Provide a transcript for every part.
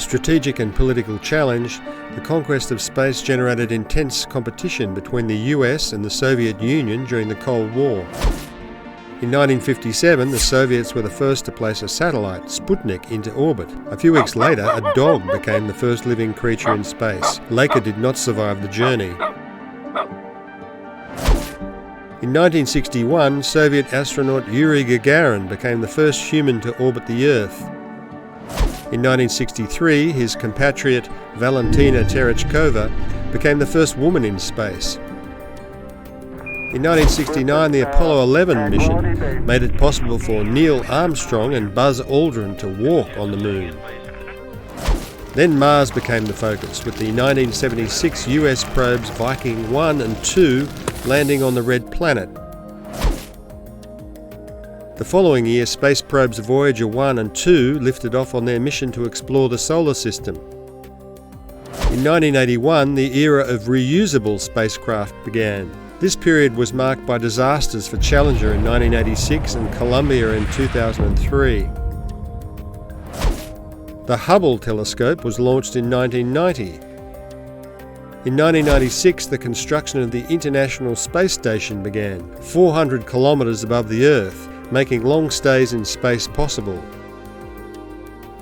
A strategic and political challenge, the conquest of space generated intense competition between the US and the Soviet Union during the Cold War. In 1957, the Soviets were the first to place a satellite, Sputnik, into orbit. A few weeks later, a dog became the first living creature in space. Laika did not survive the journey. In 1961, Soviet astronaut Yuri Gagarin became the first human to orbit the Earth. In 1963, his compatriot Valentina Tereshkova became the first woman in space. In 1969, the Apollo 11 mission made it possible for Neil Armstrong and Buzz Aldrin to walk on the moon. Then Mars became the focus, with the 1976 US probes Viking 1 and 2 landing on the Red Planet. The following year, space probes Voyager 1 and 2 lifted off on their mission to explore the solar system. In 1981, the era of reusable spacecraft began. This period was marked by disasters for Challenger in 1986 and Columbia in 2003. The Hubble telescope was launched in 1990. In 1996, the construction of the International Space Station began, 400 kilometres above the Earth, making long stays in space possible.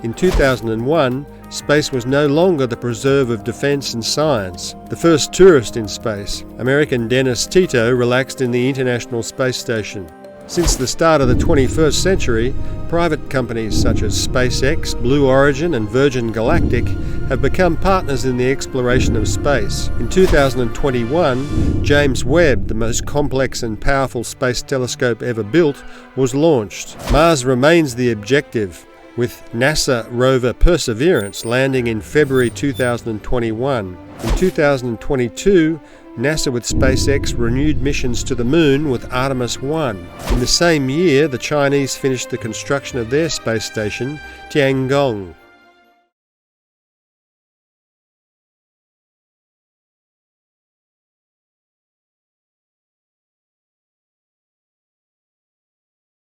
In 2001, space was no longer the preserve of defence and science. The first tourist in space, American Dennis Tito, relaxed in the International Space Station. Since the start of the 21st century, private companies such as SpaceX, Blue Origin and Virgin Galactic have become partners in the exploration of space. In 2021, James Webb, the most complex and powerful space telescope ever built, was launched. Mars remains the objective, with NASA rover Perseverance landing in February 2021. In 2022, NASA with SpaceX renewed missions to the Moon with Artemis 1. In the same year, the Chinese finished the construction of their space station, Tiangong.